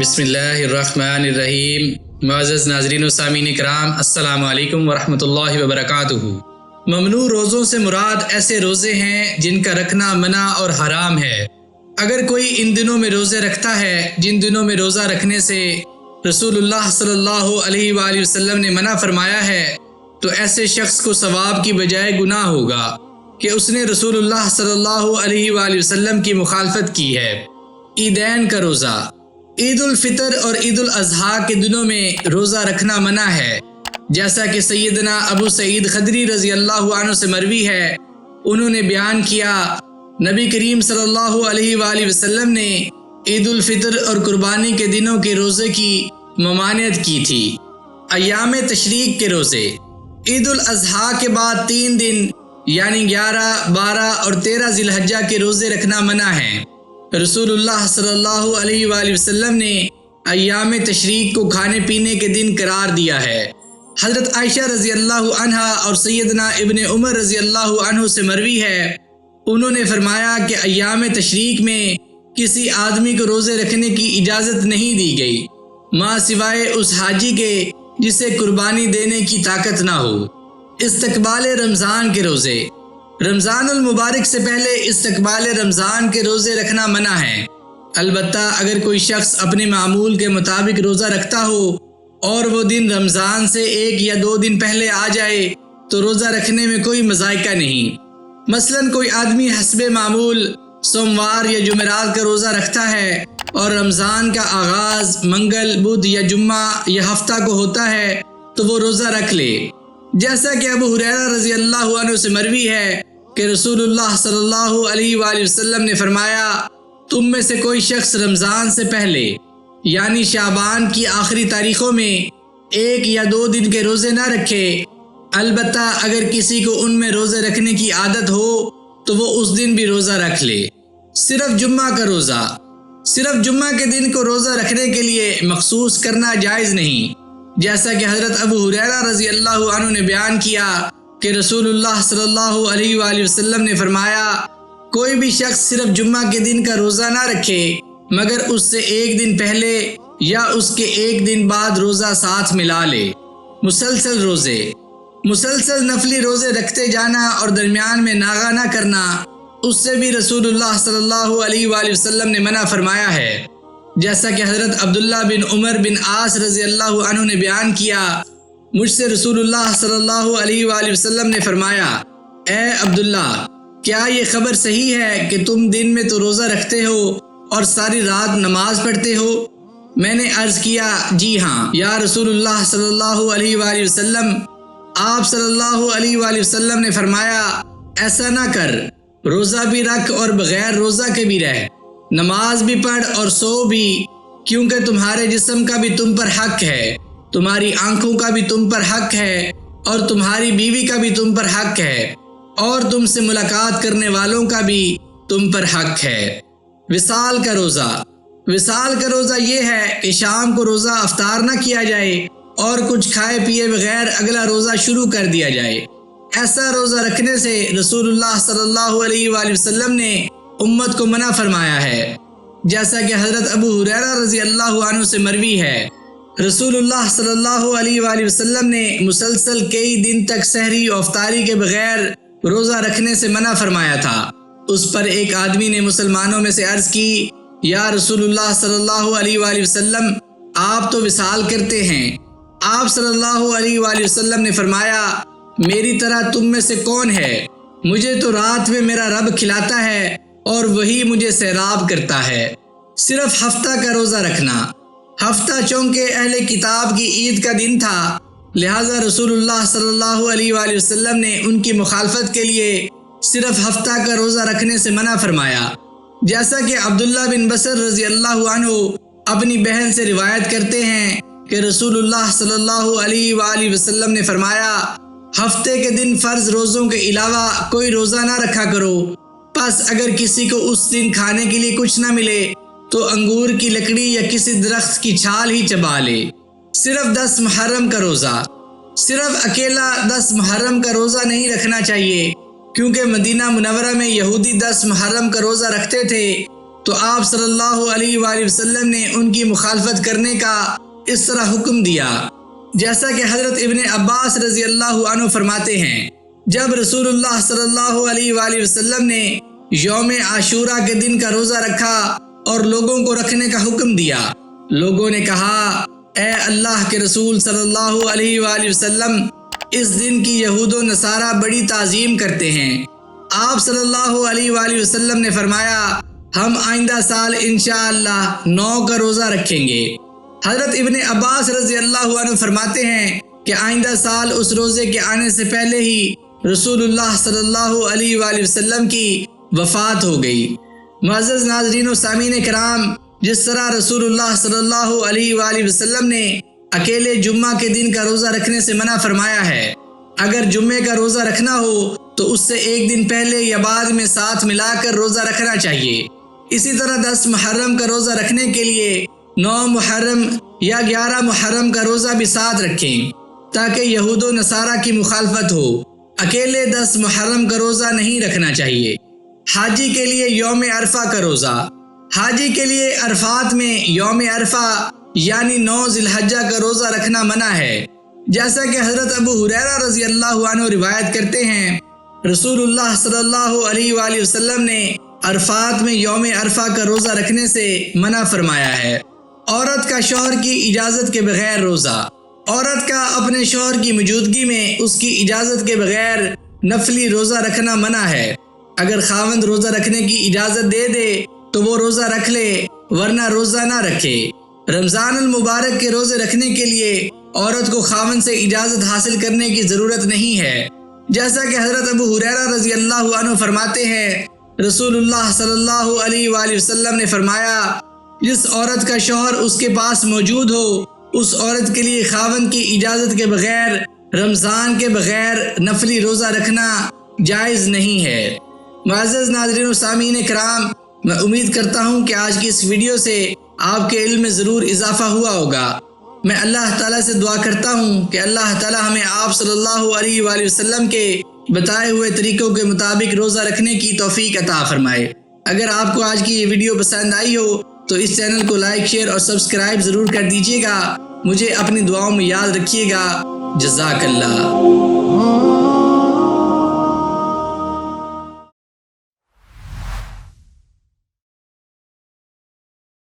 بسم اللہ الرحمن الرحیم۔ معزز ناظرین و سامعین کرام، السلام علیکم ورحمۃ اللہ وبرکاتہ۔ ممنوع روزوں سے مراد ایسے روزے ہیں جن کا رکھنا منع اور حرام ہے۔ اگر کوئی ان دنوں میں روزے رکھتا ہے جن دنوں میں روزہ رکھنے سے رسول اللہ صلی اللہ علیہ وآلہ وسلم نے منع فرمایا ہے تو ایسے شخص کو ثواب کی بجائے گناہ ہوگا کہ اس نے رسول اللہ صلی اللہ علیہ وآلہ وسلم کی مخالفت کی ہے۔ عیدین کا روزہ، عید الفطر اور عید الاضحیٰ کے دنوں میں روزہ رکھنا منع ہے، جیسا کہ سیدنا ابو سعید خدری رضی اللہ عنہ سے مروی ہے۔ انہوں نے بیان کیا، نبی کریم صلی اللہ علیہ وآلہ وسلم نے عید الفطر اور قربانی کے دنوں کے روزے کی ممانعت کی تھی۔ ایام تشریق کے روزے، عید الاضحیٰ کے بعد 3 دن یعنی 11، 12 اور 13 ذی الحجہ کے روزے رکھنا منع ہے۔ رسول اللہ صلی اللہ علیہ وآلہ وسلم نے ایام تشریق کو کھانے پینے کے دن قرار دیا ہے۔ حضرت عائشہ رضی اللہ عنہا اور سیدنا ابن عمر رضی اللہ عنہ سے مروی ہے، انہوں نے فرمایا کہ ایام تشریق میں کسی آدمی کو روزے رکھنے کی اجازت نہیں دی گئی ماں سوائے اس حاجی کے جسے قربانی دینے کی طاقت نہ ہو۔ استقبال رمضان کے روزے، رمضان المبارک سے پہلے استقبال رمضان کے روزے رکھنا منع ہے، البتہ اگر کوئی شخص اپنے معمول کے مطابق روزہ رکھتا ہو اور وہ دن رمضان سے 1 یا 2 دن پہلے آ جائے تو روزہ رکھنے میں کوئی مذائقہ نہیں۔ مثلا کوئی آدمی حسب معمول سوموار یا جمعرات کا روزہ رکھتا ہے اور رمضان کا آغاز منگل، بدھ یا جمعہ یا ہفتہ کو ہوتا ہے تو وہ روزہ رکھ لے، جیسا کہ ابو ہریرہ رضی اللہ عنہ سے مروی ہے کہ رسول اللہ صلی اللہ علیہ وآلہ وسلم نے فرمایا، تم میں سے کوئی شخص رمضان سے پہلے یعنی شعبان کی آخری تاریخوں میں 1 یا 2 دن کے روزے نہ رکھے، البتہ اگر کسی کو ان میں روزے رکھنے کی عادت ہو تو وہ اس دن بھی روزہ رکھ لے۔ صرف جمعہ کا روزہ، صرف جمعہ کے دن کو روزہ رکھنے کے لیے مخصوص کرنا جائز نہیں، جیسا کہ حضرت ابو ہریرہ رضی اللہ عنہ نے بیان کیا کہ رسول اللہ صلی اللہ علیہ وآلہ وسلم نے فرمایا، کوئی بھی شخص صرف جمعہ کے دن کا روزہ نہ رکھے مگر اس سے 1 دن پہلے یا اس کے 1 دن بعد روزہ ساتھ ملا لے۔ مسلسل روزے، مسلسل نفلی روزے رکھتے جانا اور درمیان میں ناغہ نہ کرنا، اس سے بھی رسول اللہ صلی اللہ علیہ وآلہ وسلم نے منع فرمایا ہے، جیسا کہ حضرت عبداللہ بن عمر بن عاص رضی اللہ عنہ نے بیان کیا، مجھ سے رسول اللہ صلی اللہ علیہ وآلہ وسلم نے فرمایا، اے عبداللہ، کیا یہ خبر صحیح ہے کہ تم دن میں تو روزہ رکھتے ہو اور ساری رات نماز پڑھتے ہو؟ میں نے عرض کیا، جی ہاں یا رسول اللہ صلی اللہ علیہ وآلہ وسلم۔ آپ صلی اللہ علیہ وآلہ وسلم نے فرمایا، ایسا نہ کر، روزہ بھی رکھ اور بغیر روزہ کے بھی رہ، نماز بھی پڑھ اور سو بھی، کیونکہ تمہارے جسم کا بھی تم پر حق ہے، تمہاری آنکھوں کا بھی تم پر حق ہے اور تمہاری بیوی کا بھی تم پر حق ہے اور تم سے ملاقات کرنے والوں کا بھی تم پر حق ہے۔ وصال کا روزہ، وصال کا روزہ یہ ہے کہ شام کو روزہ افطار نہ کیا جائے اور کچھ کھائے پیے بغیر اگلا روزہ شروع کر دیا جائے۔ ایسا روزہ رکھنے سے رسول اللہ صلی اللہ علیہ وآلہ وسلم نے امت کو منع فرمایا ہے، جیسا کہ حضرت ابو ہریرہ رضی اللہ عنہ سے مروی ہے، رسول اللہ صلی اللہ علیہ وآلہ وسلم نے مسلسل کئی دن تک سحری و افطاری کے بغیر روزہ رکھنے سے منع فرمایا تھا۔ اس پر ایک آدمی نے مسلمانوں میں سے عرض کی، یا رسول اللہ صلی اللہ علیہ وآلہ وسلم، آپ تو وصال کرتے ہیں۔ آپ صلی اللہ علیہ وآلہ وسلم نے فرمایا، میری طرح تم میں سے کون ہے؟ مجھے تو رات میں میرا رب کھلاتا ہے اور وہی مجھے سیراب کرتا ہے۔ صرف ہفتہ کا روزہ رکھنا، ہفتہ چونکہ اہل کتاب کی عید کا دن تھا، لہٰذا رسول اللہ صلی اللہ علیہ وآلہ وسلم نے ان کی مخالفت کے لیے صرف ہفتہ کا روزہ رکھنے سے منع فرمایا، جیسا کہ عبداللہ بن بصر رضی اللہ عنہ اپنی بہن سے روایت کرتے ہیں کہ رسول اللہ صلی اللہ علیہ وآلہ وسلم نے فرمایا، ہفتے کے دن فرض روزوں کے علاوہ کوئی روزہ نہ رکھا کرو، پس اگر کسی کو اس دن کھانے کے لیے کچھ نہ ملے تو انگور کی لکڑی یا کسی درخت کی چھال ہی چبا لے۔ صرف 10 محرم کا روزہ، صرف اکیلا 10 محرم کا روزہ نہیں رکھنا چاہیے، کیونکہ مدینہ منورہ میں یہودی 10 محرم کا روزہ رکھتے تھے، تو آپ صلی اللہ علیہ وآلہ وسلم نے ان کی مخالفت کرنے کا اس طرح حکم دیا جیسا کہ حضرت ابن عباس رضی اللہ عنہ فرماتے ہیں، جب رسول اللہ صلی اللہ علیہ وآلہ وسلم نے یوم عاشورہ کے دن کا روزہ رکھا اور لوگوں کو رکھنے کا حکم دیا، لوگوں نے کہا اے اللہ کے رسول صلی اللہ علیہ وآلہ وسلم، اس دن کی یہود و نصارہ بڑی تعظیم کرتے ہیں۔ آپ صلی اللہ علیہ وآلہ وسلم نے فرمایا ہم آئندہ سال انشاءاللہ 9 کا روزہ رکھیں گے۔ حضرت ابن عباس رضی اللہ عنہ فرماتے ہیں کہ آئندہ سال اس روزے کے آنے سے پہلے ہی رسول اللہ صلی اللہ علیہ وآلہ وسلم کی وفات ہو گئی۔ معزز ناظرین و سامعین کرام، جس طرح رسول اللہ صلی اللہ علیہ وآلہ وسلم نے اکیلے جمعہ کے دن کا روزہ رکھنے سے منع فرمایا ہے، اگر جمعے کا روزہ رکھنا ہو تو اس سے ایک دن پہلے یا بعد میں ساتھ ملا کر روزہ رکھنا چاہیے۔ اسی طرح 10 محرم کا روزہ رکھنے کے لیے 9 محرم یا 11 محرم کا روزہ بھی ساتھ رکھیں تاکہ یہود و نصارہ کی مخالفت ہو۔ اکیلے 10 محرم کا روزہ نہیں رکھنا چاہیے۔ حاجی کے لیے یوم عرفہ کا روزہ، حاجی کے لیے عرفات میں یوم عرفہ یعنی 9 ذی الحجہ کا روزہ رکھنا منع ہے، جیسا کہ حضرت ابو ہریرہ رضی اللہ عنہ روایت کرتے ہیں رسول اللہ صلی اللہ علیہ وآلہ وسلم نے عرفات میں یوم عرفہ کا روزہ رکھنے سے منع فرمایا ہے۔ عورت کا شوہر کی اجازت کے بغیر روزہ، عورت کا اپنے شوہر کی موجودگی میں اس کی اجازت کے بغیر نفلی روزہ رکھنا منع ہے۔ اگر خاوند روزہ رکھنے کی اجازت دے دے تو وہ روزہ رکھ لے، ورنہ روزہ نہ رکھے۔ رمضان المبارک کے روزے رکھنے کے لیے عورت کو خاوند سے اجازت حاصل کرنے کی ضرورت نہیں ہے، جیسا کہ حضرت ابو ہریرہ رضی اللہ عنہ فرماتے ہیں رسول اللہ صلی اللہ علیہ وآلہ وسلم نے فرمایا جس عورت کا شوہر اس کے پاس موجود ہو اس عورت کے لیے خاوند کی اجازت کے بغیر رمضان کے بغیر نفلی روزہ رکھنا جائز نہیں ہے۔ معزز ناظرین و سامعین کرام، میں امید کرتا ہوں کہ آج کی اس ویڈیو سے آپ کے علم میں ضرور اضافہ ہوا ہوگا۔ میں اللہ تعالیٰ سے دعا کرتا ہوں کہ اللہ تعالیٰ ہمیں آپ صلی اللہ علیہ وآلہ وسلم کے بتائے ہوئے طریقوں کے مطابق روزہ رکھنے کی توفیق عطا فرمائے۔ اگر آپ کو آج کی یہ ویڈیو پسند آئی ہو تو اس چینل کو لائک، شیئر اور سبسکرائب ضرور کر دیجیے گا۔ مجھے اپنی دعاؤں میں یاد رکھیے گا۔ جزاک اللہ۔